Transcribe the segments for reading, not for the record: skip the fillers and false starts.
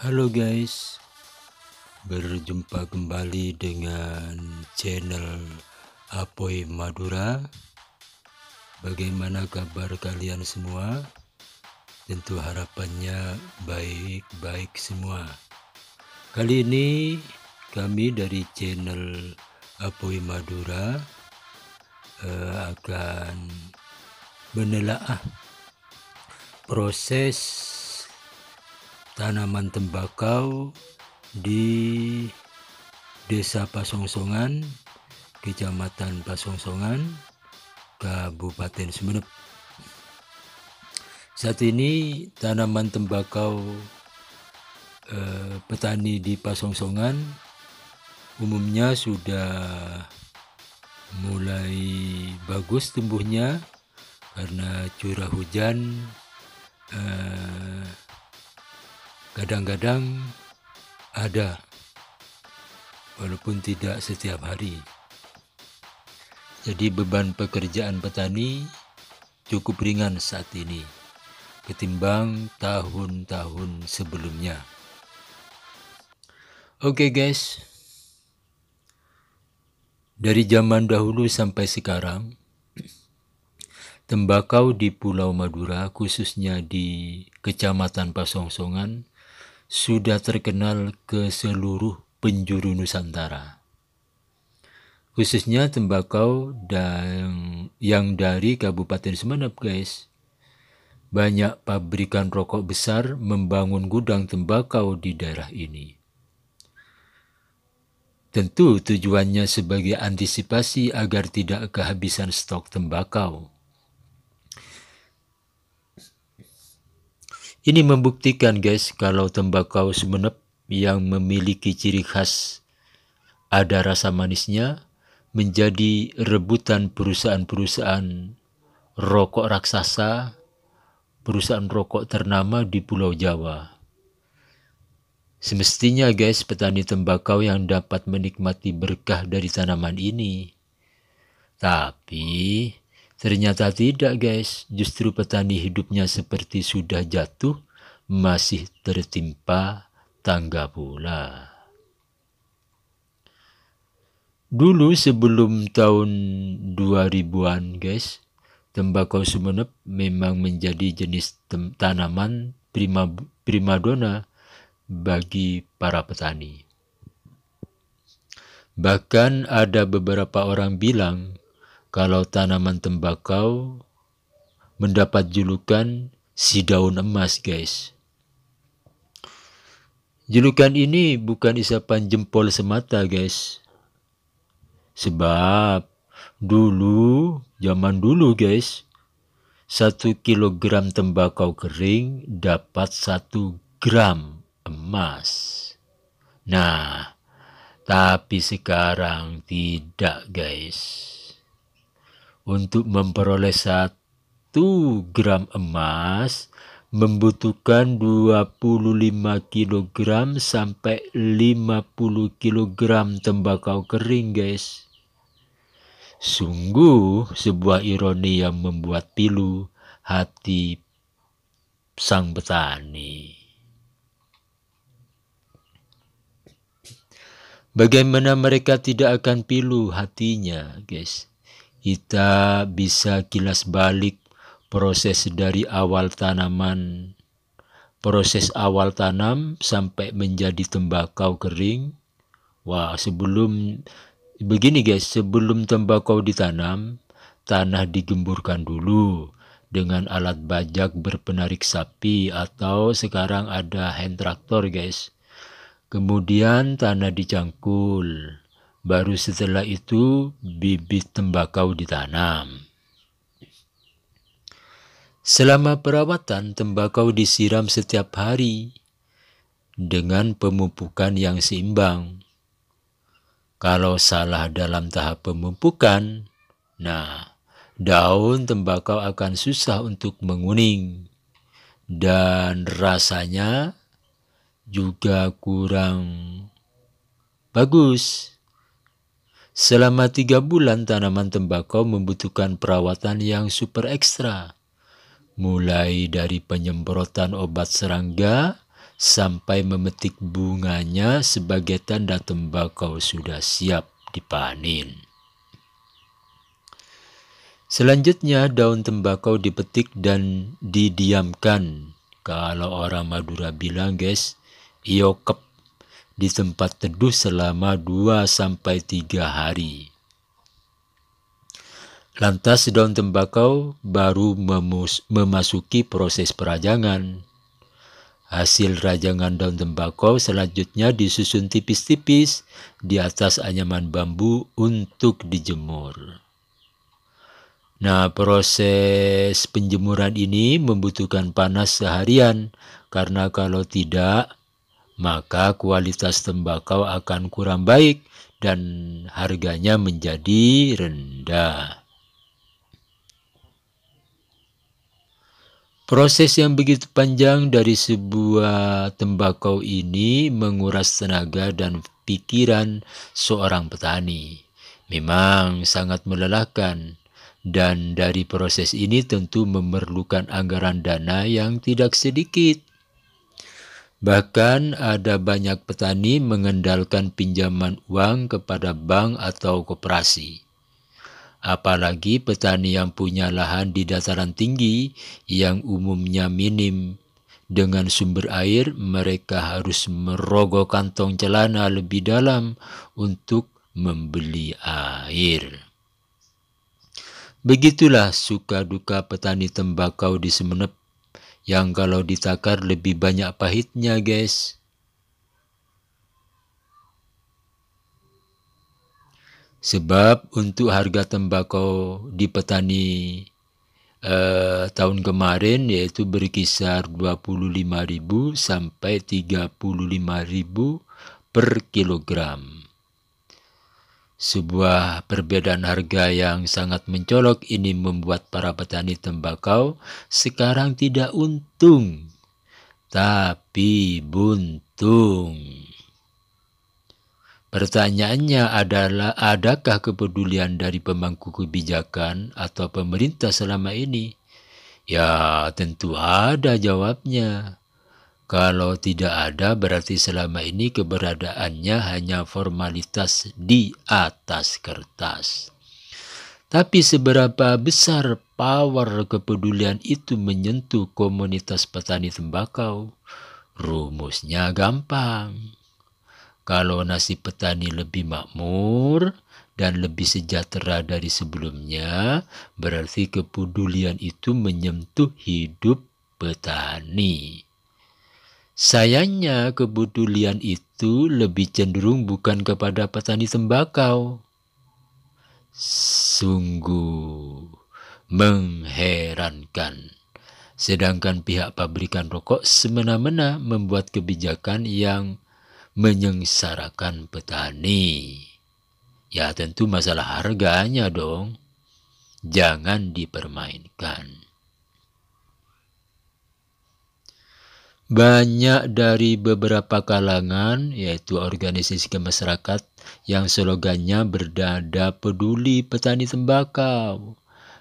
Halo guys, berjumpa kembali dengan channel Apoy Madura. Bagaimana kabar kalian semua? Tentu harapannya baik-baik semua. Kali ini kami dari channel Apoy Madura akan menelaah proses tanaman tembakau di Desa Pasongsongan, Kecamatan Pasongsongan, Kabupaten Sumeneb. Saat ini tanaman tembakau petani di Pasongsongan umumnya sudah mulai bagus tumbuhnya karena curah hujan kadang-kadang ada, walaupun tidak setiap hari. Jadi beban pekerjaan petani cukup ringan saat ini ketimbang tahun-tahun sebelumnya. Oke guys, dari zaman dahulu sampai sekarang, tembakau di Pulau Madura, khususnya di Kecamatan Pasongsongan, sudah terkenal ke seluruh penjuru Nusantara. Khususnya tembakau yang dari Kabupaten Sumeneb guys. Banyak pabrikan rokok besar membangun gudang tembakau di daerah ini. Tentu tujuannya sebagai antisipasi agar tidak kehabisan stok tembakau. Ini membuktikan guys kalau tembakau Sumeneb yang memiliki ciri khas ada rasa manisnya menjadi rebutan perusahaan-perusahaan rokok raksasa, perusahaan rokok ternama di Pulau Jawa. Semestinya guys, petani tembakau yang dapat menikmati berkah dari tanaman ini. Tapi ternyata tidak guys, justru petani hidupnya seperti sudah jatuh, masih tertimpa tangga pula. Dulu sebelum tahun 2000-an guys, tembakau Sumeneb memang menjadi jenis tanaman primadona bagi para petani. Bahkan ada beberapa orang bilang kalau tanaman tembakau mendapat julukan si daun emas guys. Julukan ini bukan isapan jempol semata guys. Sebab zaman dulu guys, 1 kilogram tembakau kering dapat 1 gram emas. Nah, tapi sekarang tidak guys. Untuk memperoleh 1 gram emas membutuhkan 25 kg sampai 50 kg tembakau kering guys. Sungguh sebuah ironi yang membuat pilu hati sang petani. Bagaimana mereka tidak akan pilu hatinya guys? Kita bisa kilas balik proses dari awal tanaman, proses awal tanam sampai menjadi tembakau kering. Wah, begini guys, sebelum tembakau ditanam, tanah digemburkan dulu dengan alat bajak berpenarik sapi atau sekarang ada hand traktor guys. Kemudian tanah dicangkul, baru setelah itu bibit tembakau ditanam. Selama perawatan, tembakau disiram setiap hari dengan pemupukan yang seimbang. Kalau salah dalam tahap pemupukan, nah daun tembakau akan susah untuk menguning dan rasanya juga kurang bagus. Selama 3 bulan tanaman tembakau membutuhkan perawatan yang super ekstra. Mulai dari penyemprotan obat serangga sampai memetik bunganya sebagai tanda tembakau sudah siap dipanen. Selanjutnya daun tembakau dipetik dan didiamkan. Kalau orang Madura bilang guys, iokep, di tempat teduh selama 2-3 hari. Lantas daun tembakau baru memasuki proses perajangan. Hasil rajangan daun tembakau selanjutnya disusun tipis-tipis di atas anyaman bambu untuk dijemur. Nah, proses penjemuran ini membutuhkan panas seharian, karena kalau tidak, maka kualitas tembakau akan kurang baik dan harganya menjadi rendah. Proses yang begitu panjang dari sebuah tembakau ini menguras tenaga dan pikiran seorang petani. Memang sangat melelahkan. Dan dari proses ini tentu memerlukan anggaran dana yang tidak sedikit. Bahkan ada banyak petani mengandalkan pinjaman uang kepada bank atau koperasi. Apalagi petani yang punya lahan di dataran tinggi yang umumnya minim dengan sumber air, mereka harus merogoh kantong celana lebih dalam untuk membeli air. Begitulah suka duka petani tembakau di Sumeneb, yang kalau ditakar lebih banyak pahitnya guys. Sebab untuk harga tembakau di petani tahun kemarin yaitu berkisar 25.000 sampai 35.000 per kilogram. Sebuah perbedaan harga yang sangat mencolok ini membuat para petani tembakau sekarang tidak untung, tapi buntung. Pertanyaannya adalah, adakah kepedulian dari pemangku kebijakan atau pemerintah selama ini? Ya, tentu ada jawabnya. Kalau tidak ada, berarti selama ini keberadaannya hanya formalitas di atas kertas. Tapi seberapa besar power kepedulian itu menyentuh komunitas petani tembakau? Rumusnya gampang. Kalau nasib petani lebih makmur dan lebih sejahtera dari sebelumnya, berarti kepedulian itu menyentuh hidup petani. Sayangnya kepedulian itu lebih cenderung bukan kepada petani tembakau. Sungguh mengherankan. Sedangkan pihak pabrikan rokok semena-mena membuat kebijakan yang menyengsarakan petani. Ya tentu masalah harganya dong. Jangan dipermainkan. Banyak dari beberapa kalangan, yaitu organisasi masyarakat, yang slogannya berdada peduli petani tembakau.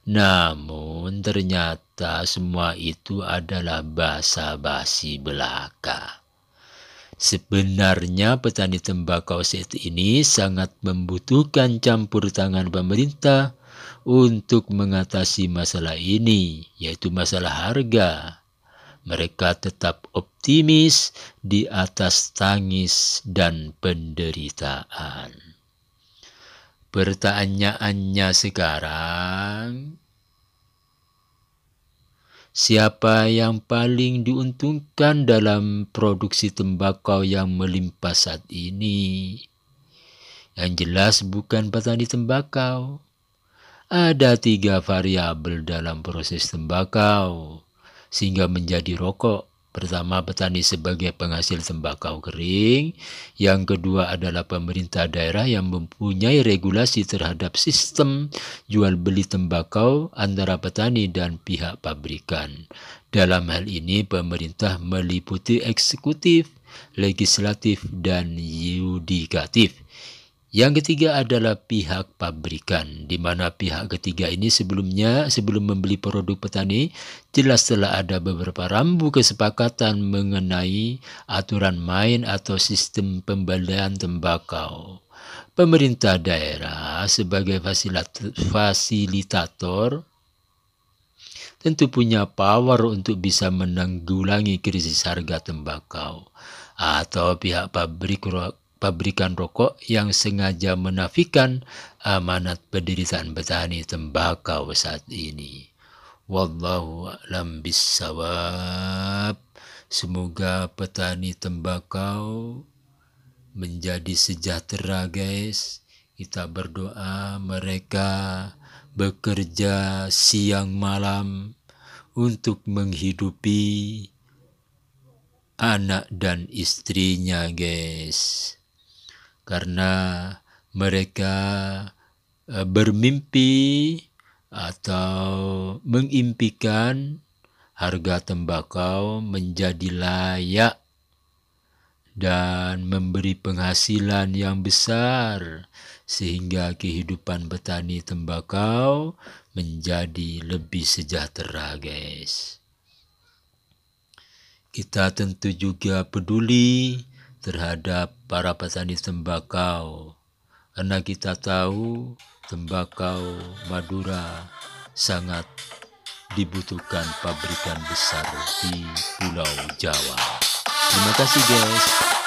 Namun ternyata semua itu adalah basa-basi belaka. Sebenarnya petani tembakau saat ini sangat membutuhkan campur tangan pemerintah untuk mengatasi masalah ini, yaitu masalah harga. Mereka tetap optimis di atas tangis dan penderitaan. Pertanyaannya sekarang, siapa yang paling diuntungkan dalam produksi tembakau yang melimpah saat ini? Yang jelas bukan petani tembakau. Ada 3 variabel dalam proses tembakau sehingga menjadi rokok. Pertama, petani sebagai penghasil tembakau kering. Yang kedua adalah pemerintah daerah yang mempunyai regulasi terhadap sistem jual beli tembakau antara petani dan pihak pabrikan. Dalam hal ini pemerintah meliputi eksekutif, legislatif, dan yudikatif. Yang ketiga adalah pihak pabrikan, di mana pihak ketiga ini sebelum membeli produk petani, jelas telah ada beberapa rambu kesepakatan mengenai aturan main atau sistem pembelian tembakau. Pemerintah daerah sebagai fasilitator tentu punya power untuk bisa menanggulangi krisis harga tembakau, atau pihak pabrikan rokok yang sengaja menafikan amanat penderitaan petani tembakau saat ini. Wallahu a'lam bissawab. Semoga petani tembakau menjadi sejahtera, guys. Kita berdoa mereka bekerja siang malam untuk menghidupi anak dan istrinya, guys. Karena mereka bermimpi atau mengimpikan harga tembakau menjadi layak dan memberi penghasilan yang besar, sehingga kehidupan petani tembakau menjadi lebih sejahtera, guys. Kita tentu juga peduli terhadap para petani tembakau, karena kita tahu tembakau Madura sangat dibutuhkan pabrikan besar di Pulau Jawa. Terima kasih, guys.